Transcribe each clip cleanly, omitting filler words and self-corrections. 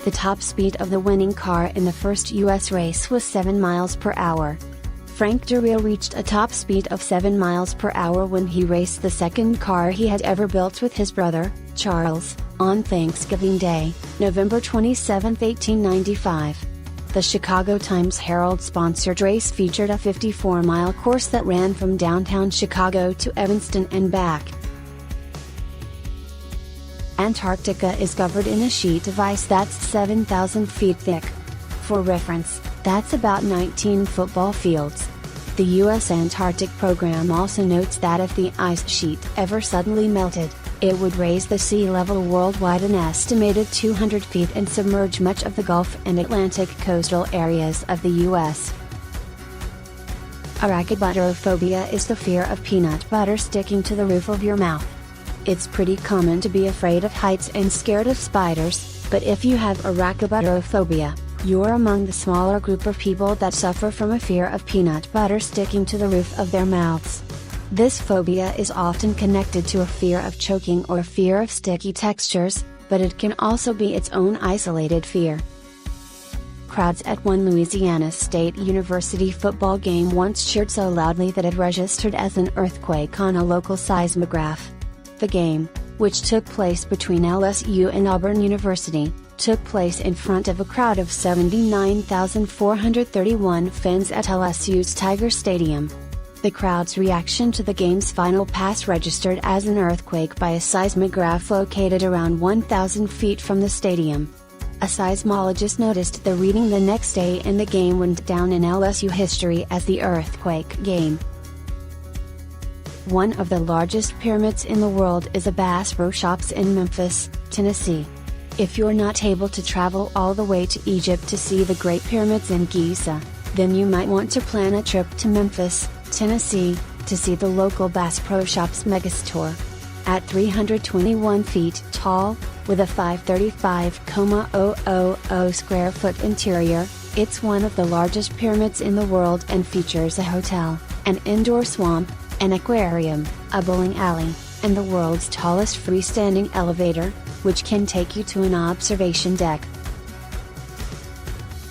The top speed of the winning car in the first U.S. race was 7 miles per hour. Frank Darrell reached a top speed of 7 miles per hour when he raced the second car he had ever built with his brother, Charles, on Thanksgiving Day, November 27, 1895. The Chicago Times-Herald-sponsored race featured a 54-mile course that ran from downtown Chicago to Evanston and back. Antarctica is covered in a sheet of ice that's 7,000 feet thick. For reference, that's about 19 football fields. The U.S. Antarctic program also notes that if the ice sheet ever suddenly melted, it would raise the sea level worldwide an estimated 200 feet and submerge much of the Gulf and Atlantic coastal areas of the U.S. Aerophobia is the fear of peanut butter sticking to the roof of your mouth. It's pretty common to be afraid of heights and scared of spiders, but if you have aerophobia, you're among the smaller group of people that suffer from a fear of peanut butter sticking to the roof of their mouths. This phobia is often connected to a fear of choking or a fear of sticky textures, but it can also be its own isolated fear. Crowds at one Louisiana State University football game once cheered so loudly that it registered as an earthquake on a local seismograph. The game, which took place between LSU and Auburn University, took place in front of a crowd of 79,431 fans at LSU's Tiger Stadium. The crowd's reaction to the game's final pass registered as an earthquake by a seismograph located around 1,000 feet from the stadium. A seismologist noticed the reading the next day and the game went down in LSU history as the earthquake game. One of the largest pyramids in the world is a Bass Pro Shops in Memphis, Tennessee. If you're not able to travel all the way to Egypt to see the Great Pyramids in Giza, then you might want to plan a trip to Memphis, Tennessee, to see the local Bass Pro Shops megastore. At 321 feet tall, with a 535,000 square foot interior, it's one of the largest pyramids in the world and features a hotel, an indoor swamp, an aquarium, a bowling alley, and the world's tallest freestanding elevator, which can take you to an observation deck.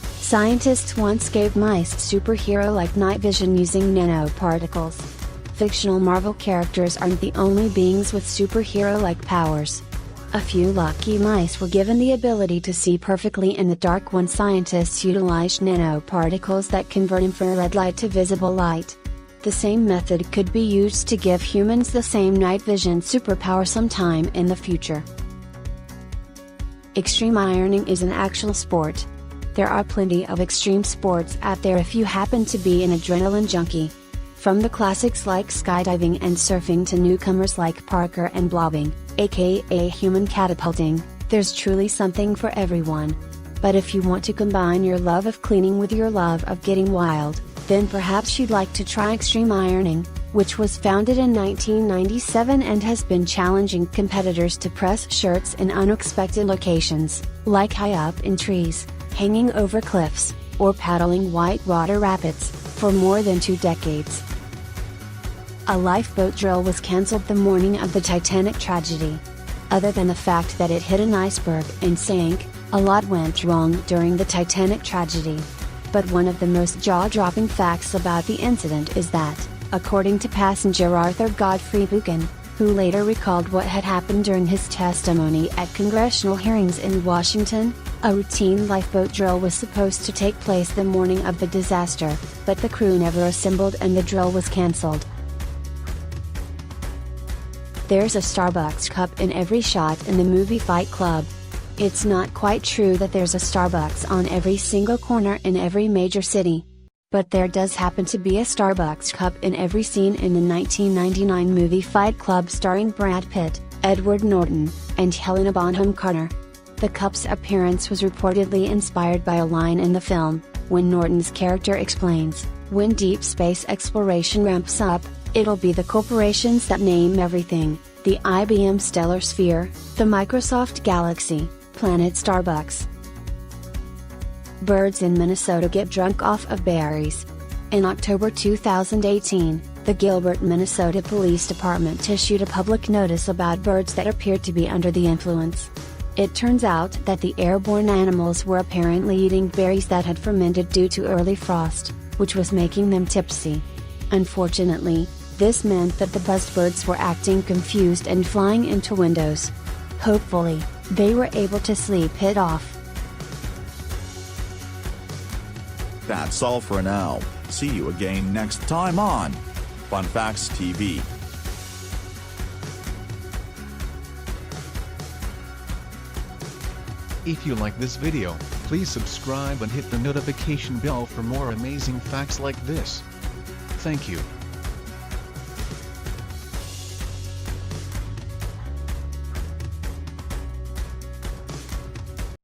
Scientists once gave mice superhero-like night vision using nanoparticles. Fictional Marvel characters aren't the only beings with superhero-like powers. A few lucky mice were given the ability to see perfectly in the dark when scientists utilized nanoparticles that convert infrared light to visible light. The same method could be used to give humans the same night vision superpower sometime in the future. Extreme ironing is an actual sport. There are plenty of extreme sports out there if you happen to be an adrenaline junkie. From the classics like skydiving and surfing to newcomers like parkour and blobbing, aka human catapulting, there's truly something for everyone. But if you want to combine your love of cleaning with your love of getting wild, then perhaps you'd like to try extreme ironing, which was founded in 1997 and has been challenging competitors to press shirts in unexpected locations, like high up in trees, hanging over cliffs, or paddling whitewater rapids, for more than 2 decades. A lifeboat drill was cancelled the morning of the Titanic tragedy. Other than the fact that it hit an iceberg and sank, a lot went wrong during the Titanic tragedy. But one of the most jaw-dropping facts about the incident is that, according to passenger Arthur Godfrey Buchan, who later recalled what had happened during his testimony at congressional hearings in Washington, a routine lifeboat drill was supposed to take place the morning of the disaster, but the crew never assembled and the drill was cancelled. There's a Starbucks cup in every shot in the movie Fight Club. It's not quite true that there's a Starbucks on every single corner in every major city. But there does happen to be a Starbucks cup in every scene in the 1999 movie Fight Club starring Brad Pitt, Edward Norton, and Helena Bonham Carter. The cup's appearance was reportedly inspired by a line in the film, when Norton's character explains, "When deep space exploration ramps up, it'll be the corporations that name everything, the IBM Stellar Sphere, the Microsoft Galaxy, Planet Starbucks." Birds in Minnesota get drunk off of berries. In October 2018, the Gilbert, Minnesota Police Department issued a public notice about birds that appeared to be under the influence. It turns out that the airborne animals were apparently eating berries that had fermented due to early frost, which was making them tipsy. Unfortunately, this meant that the buzzbirds were acting confused and flying into windows. Hopefully, they were able to sleep it off. That's all for now. See you again next time on Fun Facts TV. If you like this video, please subscribe and hit the notification bell for more amazing facts like this. Thank you.